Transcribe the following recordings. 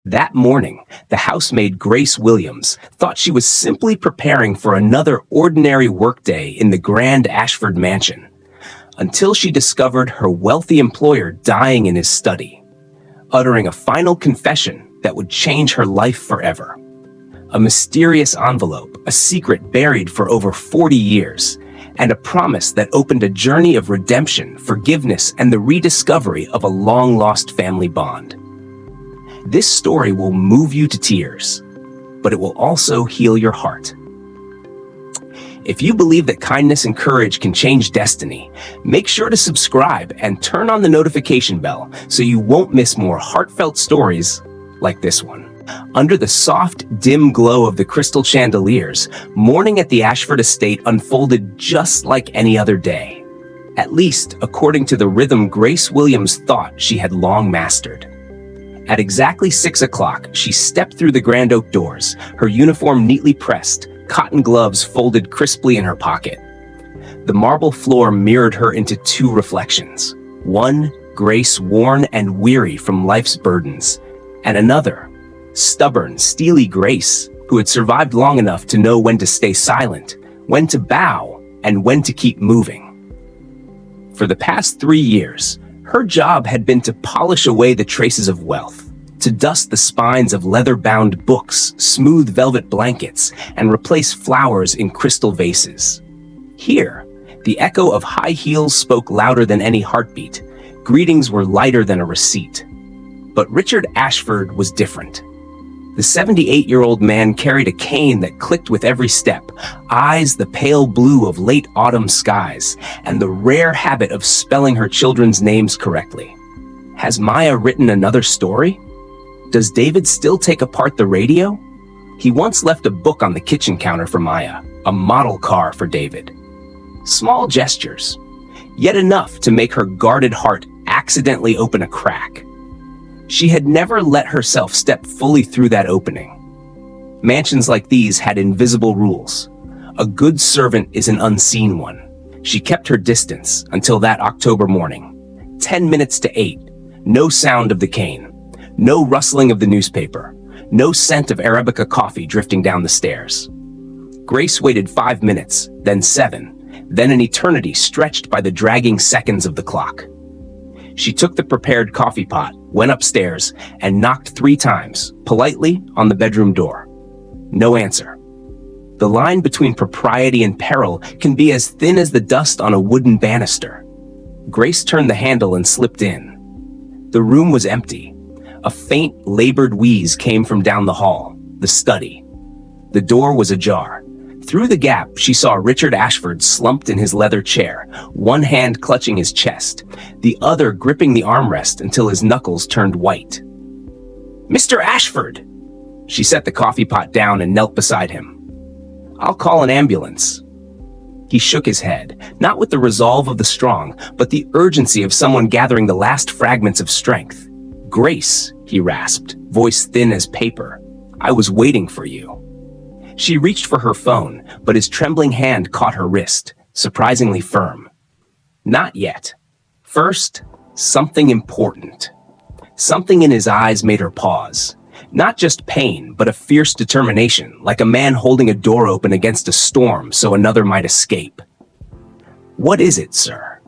That morning, the housemaid Grace Williams thought she was simply preparing for another ordinary workday in the grand Ashford mansion, until she discovered her wealthy employer dying in his study, uttering a final confession that would change her life forever. A mysterious envelope, a secret buried for over 40 years, and a promise that opened a journey of redemption, forgiveness, and the rediscovery of a long-lost family bond. This story will move you to tears, but it will also heal your heart. If you believe that kindness and courage can change destiny, make sure to subscribe and turn on the notification bell so you won't miss more heartfelt stories like this one. Under the soft, dim glow of the crystal chandeliers, morning at the Ashford estate unfolded just like any other day. At least, according to the rhythm Grace Williams thought she had long mastered. At exactly 6 o'clock, she stepped through the grand oak doors, her uniform neatly pressed, cotton gloves folded crisply in her pocket. The marble floor mirrored her into two reflections. One, Grace worn and weary from life's burdens, and another, stubborn, steely Grace, who had survived long enough to know when to stay silent, when to bow, and when to keep moving. For the past 3 years, her job had been to polish away the traces of wealth, to dust the spines of leather-bound books, smooth velvet blankets, and replace flowers in crystal vases. Here, the echo of high heels spoke louder than any heartbeat. Greetings were lighter than a receipt. But Richard Ashford was different. The 78-year-old man carried a cane that clicked with every step, eyes the pale blue of late autumn skies, and the rare habit of spelling her children's names correctly. Has Maya written another story? Does David still take apart the radio? He once left a book on the kitchen counter for Maya, a model car for David. Small gestures, yet enough to make her guarded heart accidentally open a crack. She had never let herself step fully through that opening. Mansions like these had invisible rules. A good servant is an unseen one. She kept her distance until that October morning. 10 minutes to 8. No sound of the cane. No rustling of the newspaper. No scent of Arabica coffee drifting down the stairs. Grace waited 5 minutes, then 7, then an eternity stretched by the dragging seconds of the clock. She took the prepared coffee pot, went upstairs, and knocked 3 times, politely, on the bedroom door. No answer. The line between propriety and peril can be as thin as the dust on a wooden banister. Grace turned the handle and slipped in. The room was empty. A faint, labored wheeze came from down the hall, the study. The door was ajar. Through the gap, she saw Richard Ashford slumped in his leather chair, one hand clutching his chest, the other gripping the armrest until his knuckles turned white. "Mr. Ashford!" She set the coffee pot down and knelt beside him. "I'll call an ambulance." He shook his head, not with the resolve of the strong, but the urgency of someone gathering the last fragments of strength. "Grace," he rasped, voice thin as paper, "I was waiting for you." She reached for her phone, but his trembling hand caught her wrist, surprisingly firm. "Not yet. First, something important." Something in his eyes made her pause. Not just pain, but a fierce determination, like a man holding a door open against a storm so another might escape. "What is it, sir?"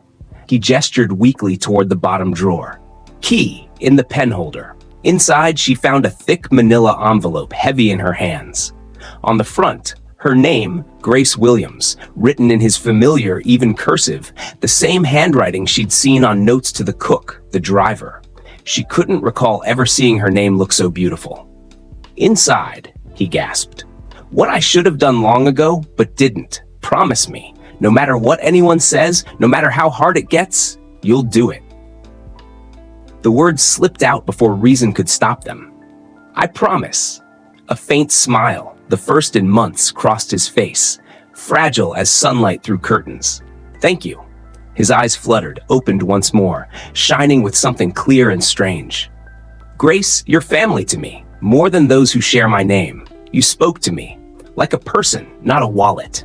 He gestured weakly toward the bottom drawer. "Key, in the pen holder." Inside, she found a thick manila envelope heavy in her hands. On the front, her name, Grace Williams, written in his familiar, even cursive, the same handwriting she'd seen on notes to the cook, the driver. She couldn't recall ever seeing her name look so beautiful. "Inside," he gasped. "What I should have done long ago, but didn't. Promise me, no matter what anyone says, no matter how hard it gets, you'll do it." The words slipped out before reason could stop them. "I promise." A faint smile, the first in months, crossed his face, fragile as sunlight through curtains. "Thank you." His eyes fluttered, opened once more, shining with something clear and strange. "Grace, you're family to me, more than those who share my name. You spoke to me, like a person, not a wallet."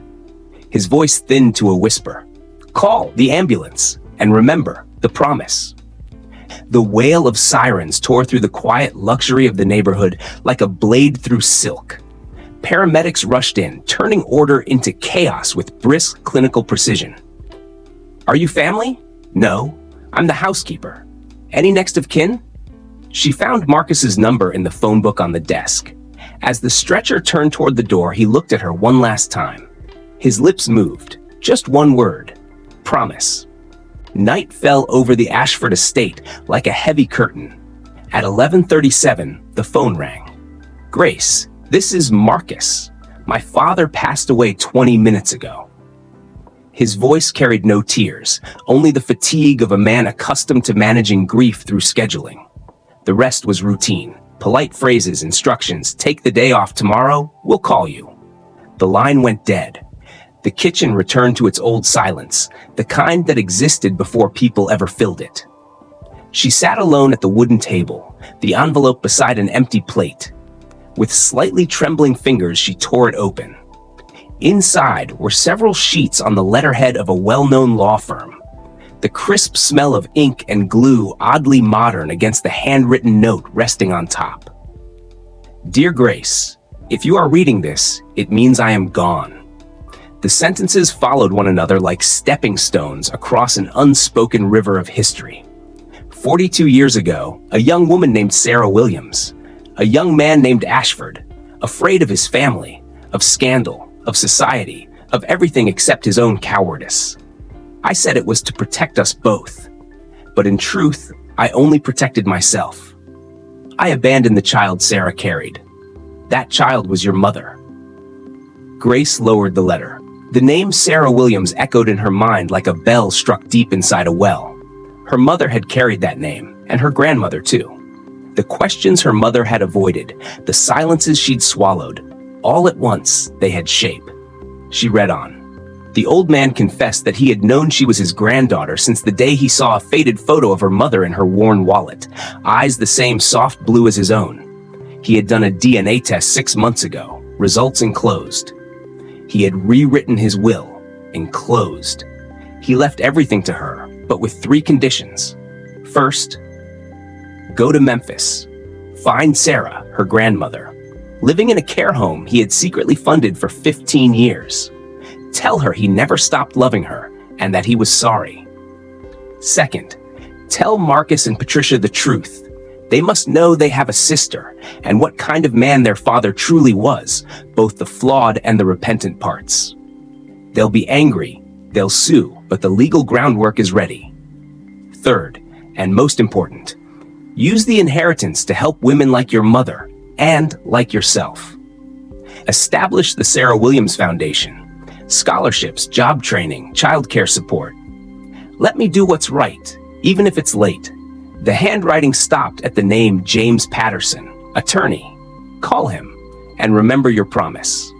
His voice thinned to a whisper. "Call the ambulance, and remember the promise." The wail of sirens tore through the quiet luxury of the neighborhood like a blade through silk. Paramedics rushed in, turning order into chaos with brisk clinical precision. "Are you family?" "No, I'm the housekeeper." "Any next of kin?" She found Marcus's number in the phone book on the desk. As the stretcher turned toward the door, he looked at her one last time. His lips moved. Just one word: promise. Night fell over the Ashford estate like a heavy curtain. At 11:37, the phone rang. "Grace, this is Marcus. My father passed away 20 minutes ago." His voice carried no tears, only the fatigue of a man accustomed to managing grief through scheduling. The rest was routine. Polite phrases, instructions: "Take the day off tomorrow, we'll call you." The line went dead. The kitchen returned to its old silence, the kind that existed before people ever filled it. She sat alone at the wooden table, the envelope beside an empty plate. With slightly trembling fingers, she tore it open. Inside were several sheets on the letterhead of a well-known law firm. The crisp smell of ink and glue oddly modern against the handwritten note resting on top. "Dear Grace, if you are reading this, it means I am gone." The sentences followed one another like stepping stones across an unspoken river of history. 42 years ago, a young woman named Sarah Williams, a young man named Ashford, afraid of his family, of scandal, of society, of everything except his own cowardice. I said it was to protect us both, but in truth, I only protected myself. I abandoned the child Sarah carried. That child was your mother. Grace lowered the letter. The name Sarah Williams echoed in her mind like a bell struck deep inside a well. Her mother had carried that name, and her grandmother too. The questions her mother had avoided, the silences she'd swallowed, all at once they had shape. She read on. The old man confessed that he had known she was his granddaughter since the day he saw a faded photo of her mother in her worn wallet, eyes the same soft blue as his own. He had done a DNA test 6 months ago, results enclosed. He had rewritten his will, enclosed. He left everything to her, but with 3 conditions. First, go to Memphis. Find Sarah, her grandmother, living in a care home he had secretly funded for 15 years. Tell her he never stopped loving her and that he was sorry. Second, tell Marcus and Patricia the truth. They must know they have a sister and what kind of man their father truly was, both the flawed and the repentant parts. They'll be angry, they'll sue, but the legal groundwork is ready. Third, and most important, use the inheritance to help women like your mother and like yourself. Establish the Sarah Williams Foundation. Scholarships, job training, childcare support. Let me do what's right, even if it's late. The handwriting stopped at the name James Patterson, attorney. Call him, and remember your promise.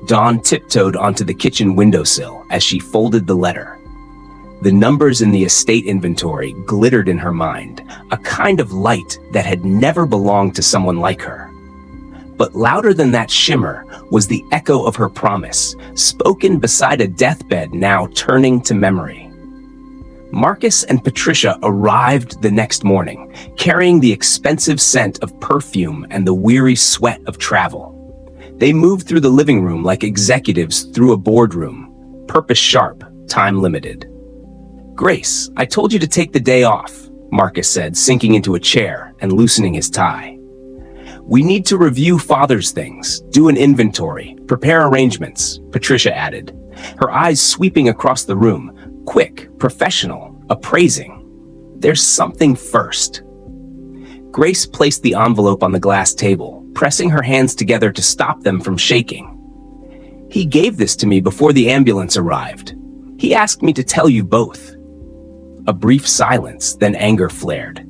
Dawn tiptoed onto the kitchen windowsill as she folded the letter. The numbers in the estate inventory glittered in her mind, a kind of light that had never belonged to someone like her. But louder than that shimmer was the echo of her promise, spoken beside a deathbed now turning to memory. Marcus and Patricia arrived the next morning, carrying the expensive scent of perfume and the weary sweat of travel. They moved through the living room like executives through a boardroom, purpose sharp, time limited. "Grace, I told you to take the day off," Marcus said, sinking into a chair and loosening his tie. "We need to review father's things, do an inventory, prepare arrangements," Patricia added, her eyes sweeping across the room, quick, professional, appraising. "There's something first." Grace placed the envelope on the glass table, pressing her hands together to stop them from shaking. "He gave this to me before the ambulance arrived. He asked me to tell you both." A brief silence, then anger flared.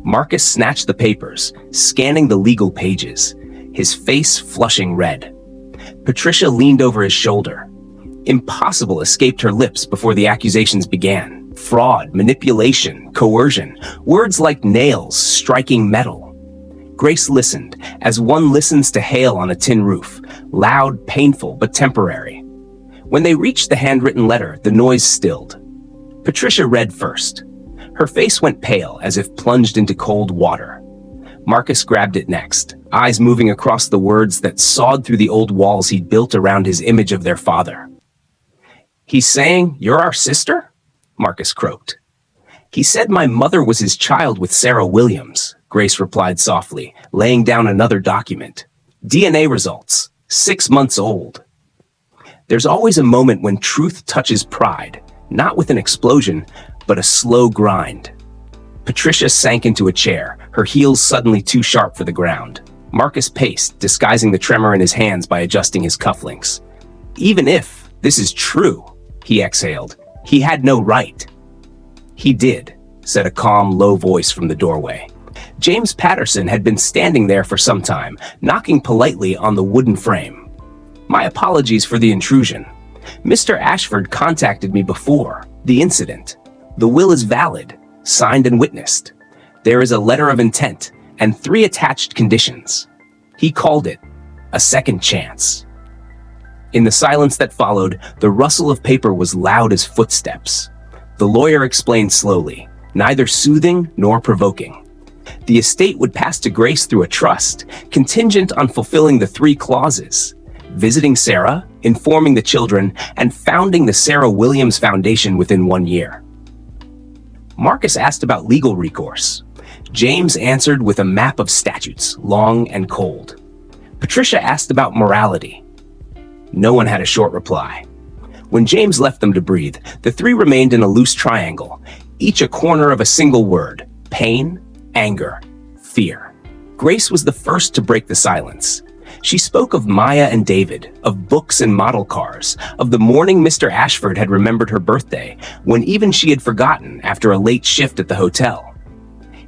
Marcus snatched the papers, scanning the legal pages, his face flushing red. Patricia leaned over his shoulder. Impossible escaped her lips before the accusations began. Fraud, manipulation, coercion, words like nails striking metal. Grace listened, as one listens to hail on a tin roof, loud, painful, but temporary. When they reached the handwritten letter, the noise stilled. Patricia read first. Her face went pale, as if plunged into cold water. Marcus grabbed it next, eyes moving across the words that sawed through the old walls he'd built around his image of their father. "He's saying, you're our sister?" Marcus croaked. "He said my mother was his child with Sarah Williams," Grace replied softly, laying down another document. "DNA results, 6 months old." There's always a moment when truth touches pride, not with an explosion, but a slow grind. Patricia sank into a chair, her heels suddenly too sharp for the ground. Marcus paced, disguising the tremor in his hands by adjusting his cufflinks. "Even if this is true," he exhaled, "he had no right." "He did," said a calm, low voice from the doorway. James Patterson had been standing there for some time, knocking politely on the wooden frame. "My apologies for the intrusion. Mr. Ashford contacted me before the incident. The will is valid, signed and witnessed. There is a letter of intent and 3 attached conditions. He called it a second chance." In the silence that followed, the rustle of paper was loud as footsteps. The lawyer explained slowly, neither soothing nor provoking. The estate would pass to Grace through a trust, contingent on fulfilling the 3 clauses: visiting Sarah, informing the children, and founding the Sarah Williams Foundation within 1 year. Marcus asked about legal recourse. James answered with a map of statutes, long and cold. Patricia asked about morality. No one had a short reply. When James left them to breathe, the 3 remained in a loose triangle, each a corner of a single word: pain, anger, fear. Grace was the first to break the silence. She spoke of Maya and David, of books and model cars, of the morning Mr. Ashford had remembered her birthday, when even she had forgotten after a late shift at the hotel.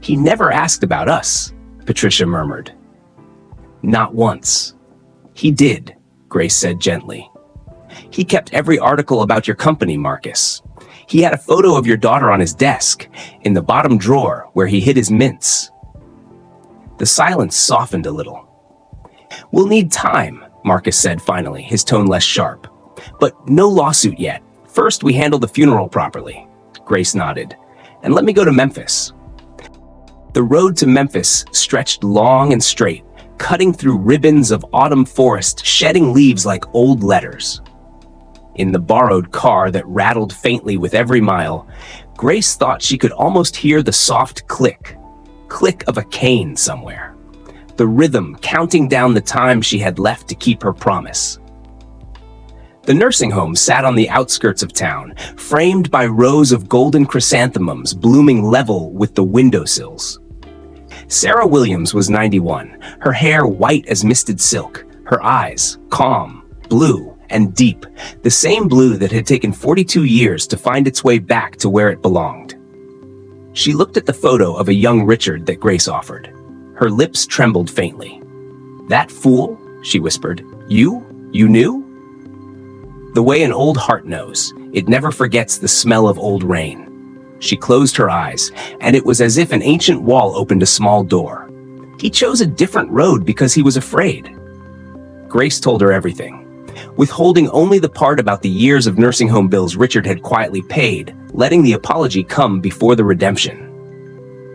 "He never asked about us," Patricia murmured. "Not once." "He did," Grace said gently. "He kept every article about your company, Marcus. He had a photo of your daughter on his desk, in the bottom drawer where he hid his mints." The silence softened a little. "We'll need time," Marcus said finally, his tone less sharp. "But no lawsuit yet. First, we handle the funeral properly." Grace nodded. "And let me go to Memphis." The road to Memphis stretched long and straight, cutting through ribbons of autumn forest, shedding leaves like old letters. In the borrowed car that rattled faintly with every mile, Grace thought she could almost hear the soft click of a cane somewhere. The rhythm counting down the time she had left to keep her promise. The nursing home sat on the outskirts of town, framed by rows of golden chrysanthemums blooming level with the windowsills. Sarah Williams was 91, her hair white as misted silk, her eyes calm, blue, and deep, the same blue that had taken 42 years to find its way back to where it belonged. She looked at the photo of a young Richard that Grace offered. Her lips trembled faintly. "That fool?" she whispered. You knew?" The way an old heart knows, it never forgets the smell of old rain. She closed her eyes, and it was as if an ancient wall opened a small door. He chose a different road because he was afraid. Grace told her everything, withholding only the part about the years of nursing home bills Richard had quietly paid, letting the apology come before the redemption.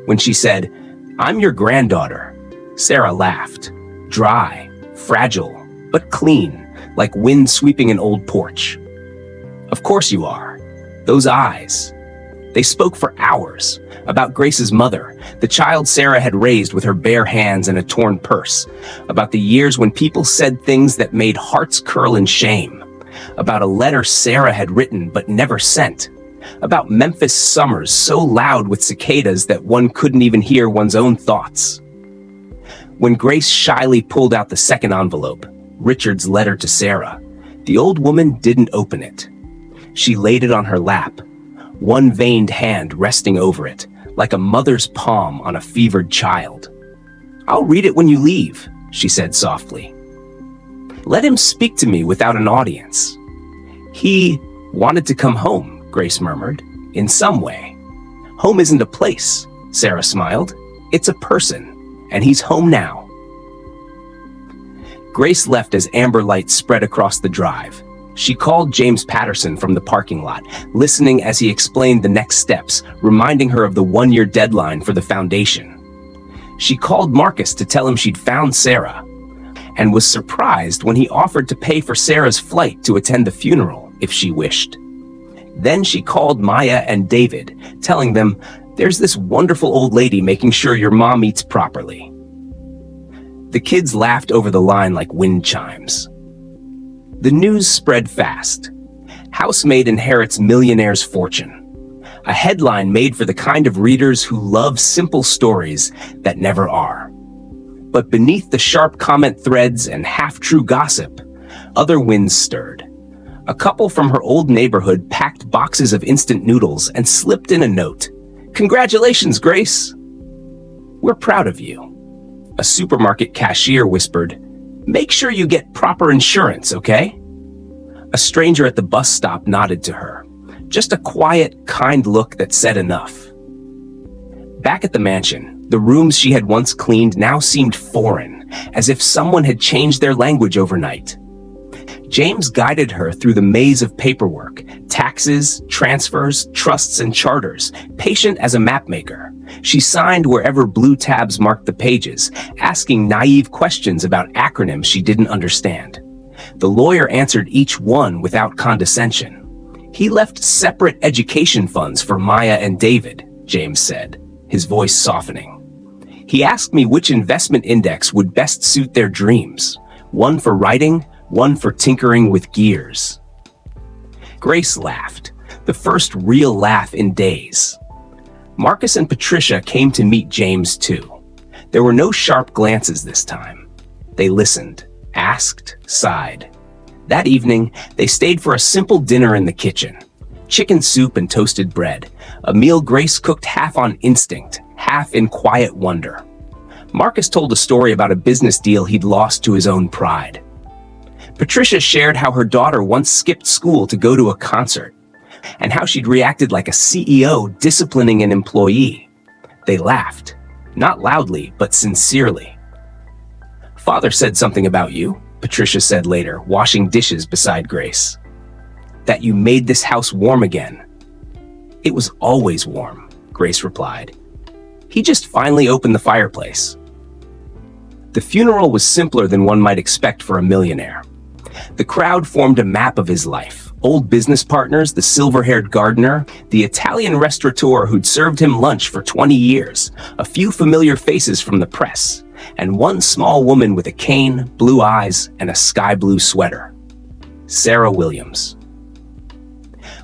When she said, "I'm your granddaughter," Sarah laughed. Dry, fragile, but clean, like wind sweeping an old porch. "Of course you are. Those eyes." They spoke for hours about Grace's mother, the child Sarah had raised with her bare hands and a torn purse, about the years when people said things that made hearts curl in shame, about a letter Sarah had written but never sent, about Memphis summers so loud with cicadas that one couldn't even hear one's own thoughts. When Grace shyly pulled out the second envelope, Richard's letter to Sarah, the old woman didn't open it. She laid it on her lap, one veined hand resting over it, like a mother's palm on a fevered child. "I'll read it when you leave," she said softly. "Let him speak to me without an audience." "He wanted to come home," Grace murmured, "in some way." "Home isn't a place," Sarah smiled. "It's a person, and he's home now." Grace left as amber light spread across the drive. She called James Patterson from the parking lot, listening as he explained the next steps, reminding her of the one-year deadline for the foundation. She called Marcus to tell him she'd found Sarah, and was surprised when he offered to pay for Sarah's flight to attend the funeral if she wished. Then she called Maya and David, telling them, "There's this wonderful old lady making sure your mom eats properly." The kids laughed over the line like wind chimes. The news spread fast. Housemaid inherits millionaire's fortune. A headline made for the kind of readers who love simple stories that never are. But beneath the sharp comment threads and half-true gossip, other winds stirred. A couple from her old neighborhood packed boxes of instant noodles and slipped in a note. "Congratulations, Grace. We're proud of you." A supermarket cashier whispered, "Make sure you get proper insurance, okay?" A stranger at the bus stop nodded to her. Just a quiet, kind look that said enough. Back at the mansion, the rooms she had once cleaned now seemed foreign, as if someone had changed their language overnight. James guided her through the maze of paperwork, taxes, transfers, trusts, and charters, patient as a mapmaker. She signed wherever blue tabs marked the pages, asking naive questions about acronyms she didn't understand. The lawyer answered each one without condescension. "He left separate education funds for Maya and David," James said, his voice softening. "He asked me which investment index would best suit their dreams. One for writing, one for tinkering with gears." Grace laughed, the first real laugh in days. Marcus and Patricia came to meet James too. There were no sharp glances this time. They listened, asked, sighed. That evening, they stayed for a simple dinner in the kitchen. Chicken soup and toasted bread, a meal Grace cooked half on instinct, half in quiet wonder. Marcus told a story about a business deal he'd lost to his own pride. Patricia shared how her daughter once skipped school to go to a concert, and how she'd reacted like a CEO disciplining an employee. They laughed, not loudly, but sincerely. "Father said something about you," Patricia said later, washing dishes beside Grace. "That you made this house warm again." "It was always warm," Grace replied. "He just finally opened the fireplace." The funeral was simpler than one might expect for a millionaire. The crowd formed a map of his life. Old business partners, the silver-haired gardener, the Italian restaurateur who'd served him lunch for 20 years, a few familiar faces from the press, and one small woman with a cane, blue eyes, and a sky-blue sweater. Sarah Williams.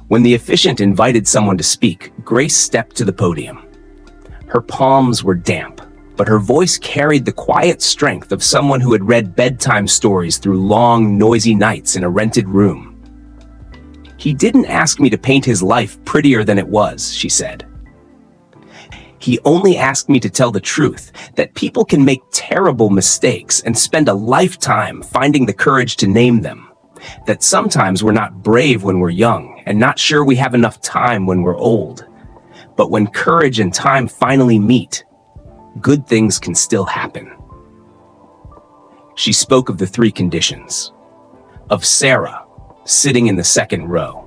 When the officiant invited someone to speak, Grace stepped to the podium. Her palms were damp, but her voice carried the quiet strength of someone who had read bedtime stories through long, noisy nights in a rented room. "He didn't ask me to paint his life prettier than it was," she said. "He only asked me to tell the truth, that people can make terrible mistakes and spend a lifetime finding the courage to name them. That sometimes we're not brave when we're young and not sure we have enough time when we're old. But when courage and time finally meet, good things can still happen." She spoke of the three conditions. Of Sarah, sitting in the second row.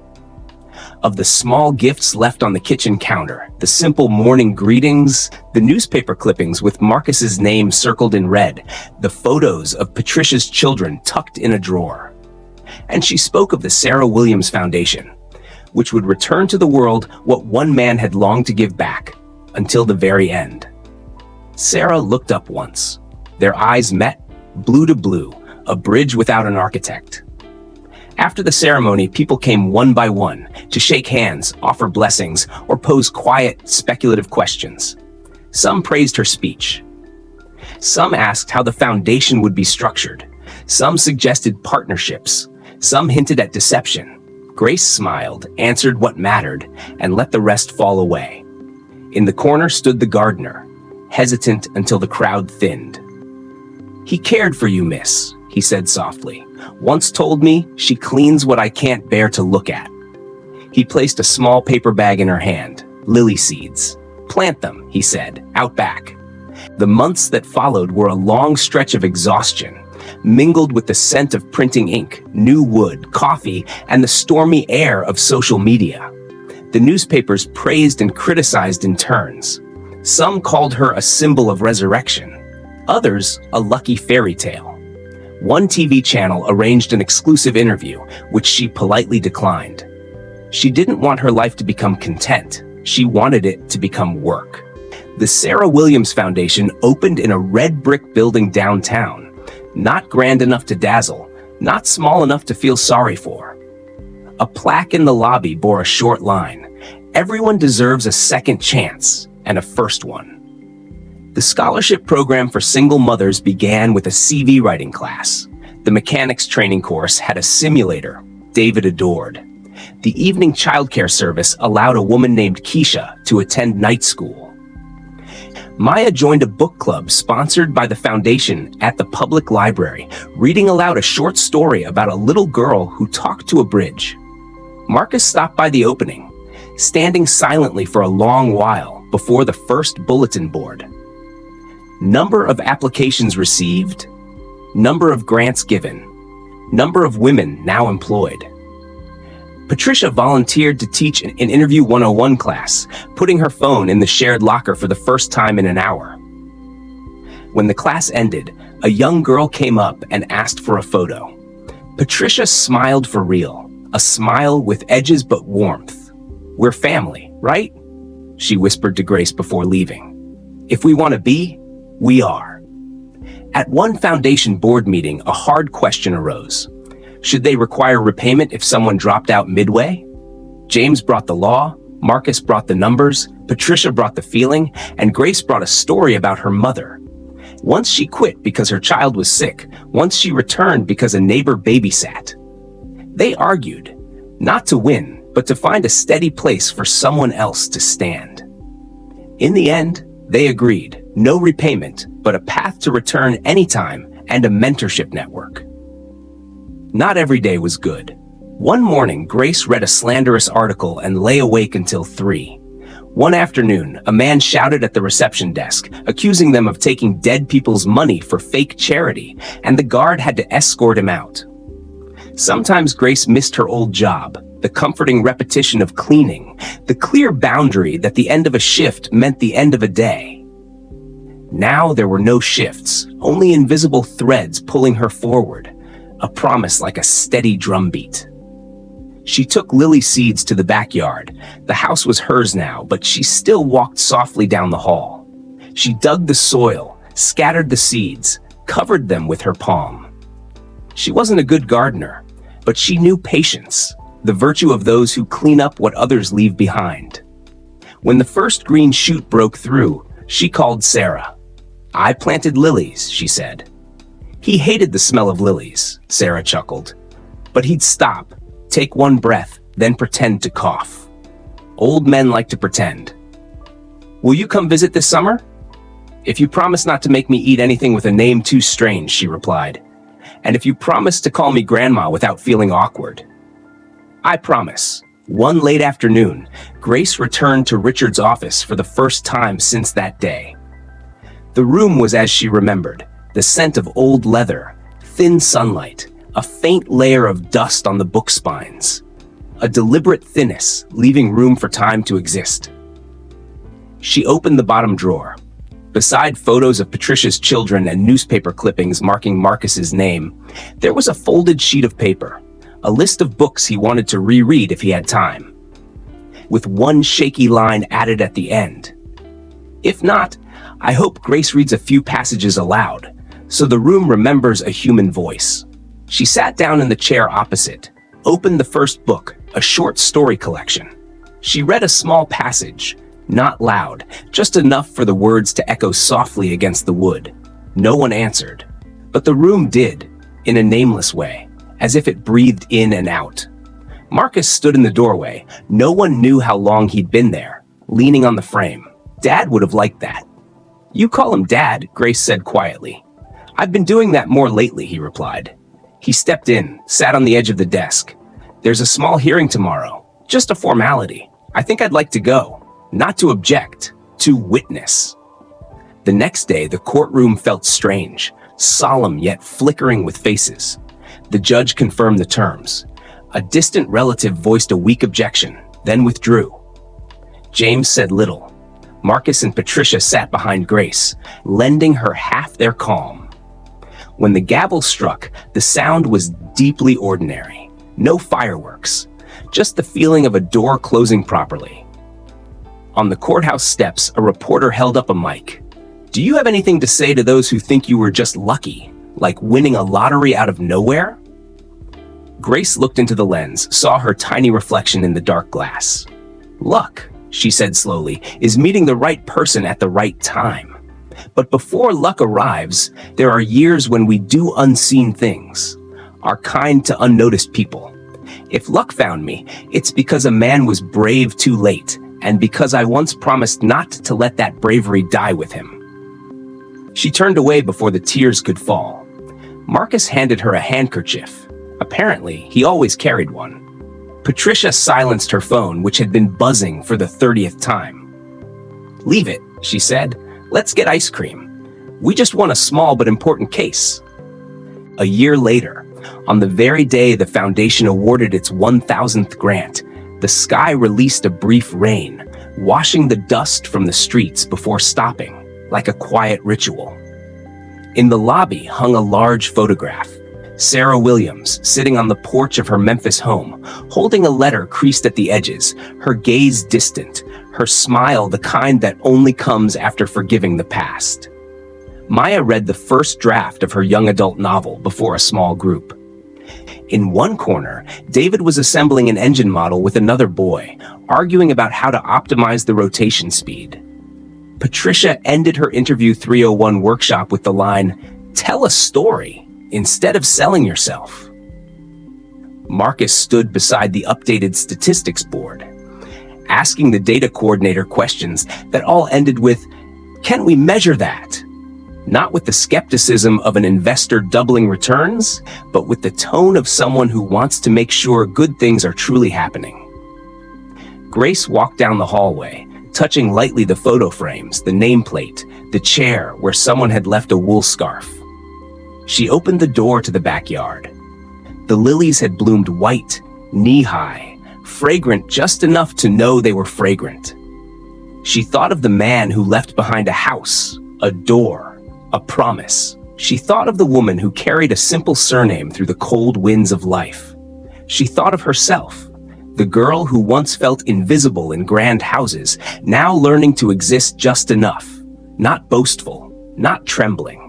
Of the small gifts left on the kitchen counter, the simple morning greetings, the newspaper clippings with Marcus's name circled in red, the photos of Patricia's children tucked in a drawer. And she spoke of the Sarah Williams Foundation, which would return to the world what one man had longed to give back, until the very end. Sarah looked up once. Their eyes met, blue to blue, a bridge without an architect. After the ceremony, people came one by one to shake hands, offer blessings, or pose quiet, speculative questions. Some praised her speech. Some asked how the foundation would be structured. Some suggested partnerships. Some hinted at deception. Grace smiled, answered what mattered, and let the rest fall away. In the corner stood the gardener, hesitant until the crowd thinned. "He cared for you, miss," he said softly. "Once told me she cleans what I can't bear to look at." He placed a small paper bag in her hand. "Lily seeds. Plant them," he said, "out back." The months that followed were a long stretch of exhaustion, mingled with the scent of printing ink, new wood, coffee, and the stormy air of social media. The newspapers praised and criticized in turns. Some called her a symbol of resurrection, others a lucky fairy tale. One TV channel arranged an exclusive interview, which she politely declined. She didn't want her life to become content. She wanted it to become work. The Sarah Williams Foundation opened in a red brick building downtown, not grand enough to dazzle, not small enough to feel sorry for. A plaque in the lobby bore a short line: "Everyone deserves a second chance, and a first one." The scholarship program for single mothers began with a CV writing class. The mechanics training course had a simulator David adored. The evening childcare service allowed a woman named Keisha to attend night school. Maya joined a book club sponsored by the foundation at the public library, reading aloud a short story about a little girl who talked to a bridge. Marcus stopped by the opening, standing silently for a long while before the first bulletin board. Number of applications received, number of grants given, number of women now employed. Patricia volunteered to teach an Interview 101 class, putting her phone in the shared locker for the first time in an hour. When the class ended, a young girl came up and asked for a photo. Patricia smiled for real, a smile with edges but warmth. "We're family, right?" she whispered to Grace before leaving. "If we want to be, we are." At one foundation board meeting, a hard question arose. Should they require repayment if someone dropped out midway? James brought the law, Marcus brought the numbers, Patricia brought the feeling, and Grace brought a story about her mother. Once she quit because her child was sick, once she returned because a neighbor babysat. They argued, not to win, but to find a steady place for someone else to stand. In the end, they agreed, no repayment, but a path to return anytime and a mentorship network. Not every day was good. One morning, Grace read a slanderous article and lay awake until 3. One afternoon, a man shouted at the reception desk, accusing them of taking dead people's money for fake charity, and the guard had to escort him out. Sometimes Grace missed her old job, the comforting repetition of cleaning, the clear boundary that the end of a shift meant the end of a day. Now there were no shifts, only invisible threads pulling her forward. A promise like a steady drumbeat. She took lily seeds to the backyard. The house was hers now, but she still walked softly down the hall. She dug the soil, scattered the seeds, covered them with her palm. She wasn't a good gardener, but she knew patience, the virtue of those who clean up what others leave behind. When the first green shoot broke through, she called Sarah. "I planted lilies," she said. "He hated the smell of lilies," Sarah chuckled. But he'd stop, take one breath, then pretend to cough. Old men like to pretend. "Will you come visit this summer?" "If you promise not to make me eat anything with a name too strange," she replied. "And if you promise to call me grandma without feeling awkward." "I promise." One late afternoon, Grace returned to Richard's office for the first time since that day. The room was as she remembered. The scent of old leather, thin sunlight, a faint layer of dust on the book spines. A deliberate thinness, leaving room for time to exist. She opened the bottom drawer. Beside photos of Patricia's children and newspaper clippings marking Marcus's name, there was a folded sheet of paper, a list of books he wanted to reread if he had time, with one shaky line added at the end. "If not, I hope Grace reads a few passages aloud, so the room remembers a human voice." She sat down in the chair opposite, opened the first book, a short story collection. She read a small passage, not loud, just enough for the words to echo softly against the wood. No one answered, but the room did, in a nameless way, as if it breathed in and out. Marcus stood in the doorway. No one knew how long he'd been there, leaning on the frame. Dad would have liked that. "You call him Dad," Grace said quietly. "I've been doing that more lately," he replied. He stepped in, sat on the edge of the desk. "There's a small hearing tomorrow. Just a formality. I think I'd like to go. Not to object, to witness." The next day, the courtroom felt strange. solemn yet flickering with faces. The judge confirmed the terms. A distant relative voiced a weak objection, then withdrew. James said little. Marcus and Patricia sat behind Grace, lending her half their calm. When the gavel struck, the sound was deeply ordinary. No fireworks, just the feeling of a door closing properly. On the courthouse steps, a reporter held up a mic. "Do you have anything to say to those who think you were just lucky, like winning a lottery out of nowhere?" Grace looked into the lens, saw her tiny reflection in the dark glass. "Luck," she said slowly, "is meeting the right person at the right time. But before luck arrives, there are years when we do unseen things, are kind to unnoticed people. If luck found me, it's because a man was brave too late, and because I once promised not to let that bravery die with him." She turned away before the tears could fall. Marcus handed her a handkerchief. Apparently, he always carried one. Patricia silenced her phone, which had been buzzing for the 30th time. "Leave it," she said. "Let's get ice cream. We just won a small but important case." A year later, on the very day the foundation awarded its 1,000th grant, the sky released a brief rain, washing the dust from the streets before stopping, like a quiet ritual. In the lobby hung a large photograph. Sarah Williams, sitting on the porch of her Memphis home, holding a letter creased at the edges, her gaze distant, her smile the kind that only comes after forgiving the past. Maya read the first draft of her young adult novel before a small group. In one corner, David was assembling an engine model with another boy, arguing about how to optimize the rotation speed. Patricia ended her Interview 301 workshop with the line, "Tell a story instead of selling yourself." Marcus stood beside the updated statistics board, asking the data coordinator questions that all ended with, "Can we measure that?" Not with the skepticism of an investor doubling returns, but with the tone of someone who wants to make sure good things are truly happening. Grace walked down the hallway, touching lightly the photo frames, the nameplate, the chair where someone had left a wool scarf. She opened the door to the backyard. The lilies had bloomed white, knee-high, fragrant just enough to know they were fragrant. She thought of the man who left behind a house, a door, a promise. She thought of the woman who carried a simple surname through the cold winds of life. She thought of herself, the girl who once felt invisible in grand houses, now learning to exist just enough, not boastful, not trembling.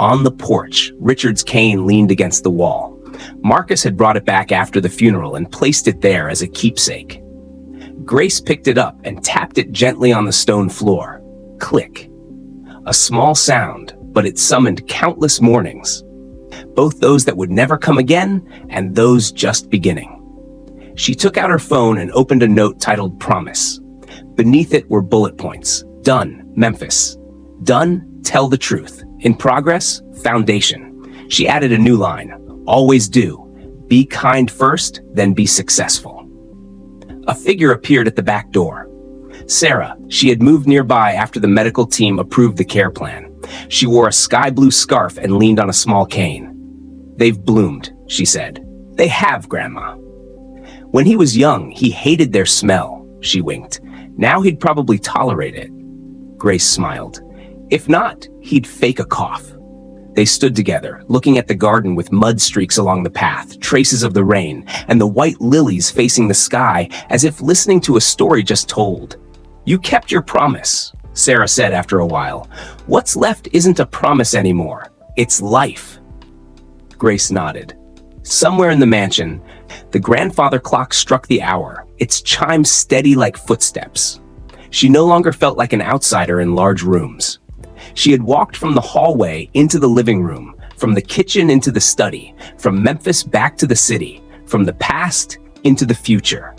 On the porch, Richard's cane leaned against the wall. Marcus had brought it back after the funeral and placed it there as a keepsake. Grace picked it up and tapped it gently on the stone floor. Click. A small sound, but it summoned countless mornings, both those that would never come again and those just beginning. She took out her phone and opened a note titled Promise. Beneath it were bullet points. Done, Memphis. Done, tell the truth. In progress, foundation. She added a new line. Always do. Be kind first, then be successful. A figure appeared at the back door. Sarah. She had moved nearby after the medical team approved the care plan. She wore a sky blue scarf and leaned on a small cane. "They've bloomed," she said. "They have, Grandma." When he was young, he hated their smell, she winked. Now he'd probably tolerate it. Grace smiled. If not, he'd fake a cough. They stood together, looking at the garden with mud streaks along the path, traces of the rain, and the white lilies facing the sky as if listening to a story just told. "You kept your promise," Sarah said after a while. "What's left isn't a promise anymore. It's life." Grace nodded. Somewhere in the mansion, the grandfather clock struck the hour, its chime steady like footsteps. She no longer felt like an outsider in large rooms. She had walked from the hallway into the living room, from the kitchen into the study, from Memphis back to the city, from the past into the future.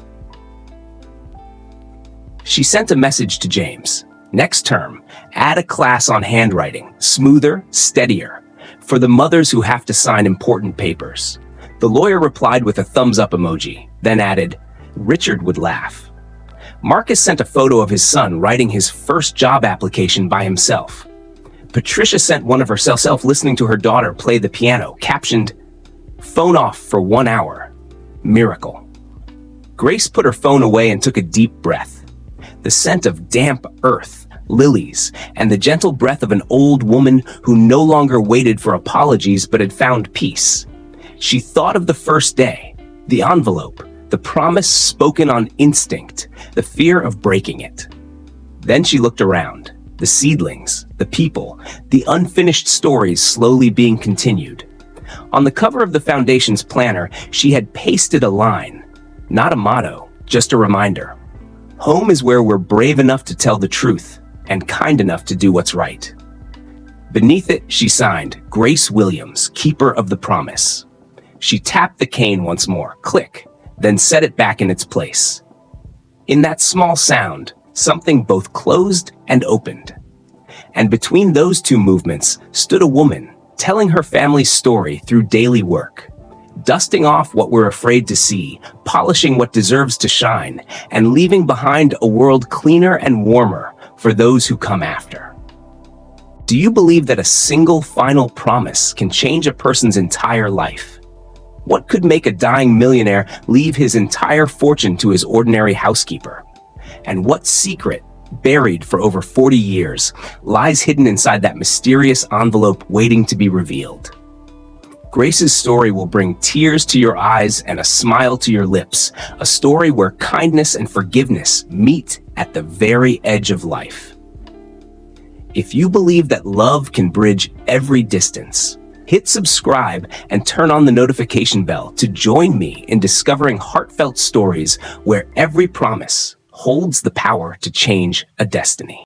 She sent a message to James. Next term, add a class on handwriting, smoother, steadier, for the mothers who have to sign important papers. The lawyer replied with a thumbs-up emoji, then added, Richard would laugh. Marcus sent a photo of his son writing his first job application by himself. Patricia sent one of herself listening to her daughter play the piano, captioned, "Phone off for 1 hour. Miracle." Grace put her phone away and took a deep breath. The scent of damp earth, lilies, and the gentle breath of an old woman who no longer waited for apologies but had found peace. She thought of the first day, the envelope, the promise spoken on instinct, the fear of breaking it. Then she looked around, the seedlings, the people, the unfinished stories slowly being continued. On the cover of the Foundation's planner, she had pasted a line, not a motto, just a reminder. Home is where we're brave enough to tell the truth and kind enough to do what's right. Beneath it, she signed, Grace Williams, Keeper of the Promise. She tapped the cane once more, click, then set it back in its place. In that small sound, something both closed and opened. And between those two movements stood a woman, telling her family's story through daily work, dusting off what we're afraid to see, polishing what deserves to shine, and leaving behind a world cleaner and warmer for those who come after. Do you believe that a single final promise can change a person's entire life? What could make a dying millionaire leave his entire fortune to his ordinary housekeeper? And what secret, buried for over 40 years, lies hidden inside that mysterious envelope waiting to be revealed? Grace's story will bring tears to your eyes and a smile to your lips, a story where kindness and forgiveness meet at the very edge of life. If you believe that love can bridge every distance, hit subscribe and turn on the notification bell to join me in discovering heartfelt stories where every promise holds the power to change a destiny.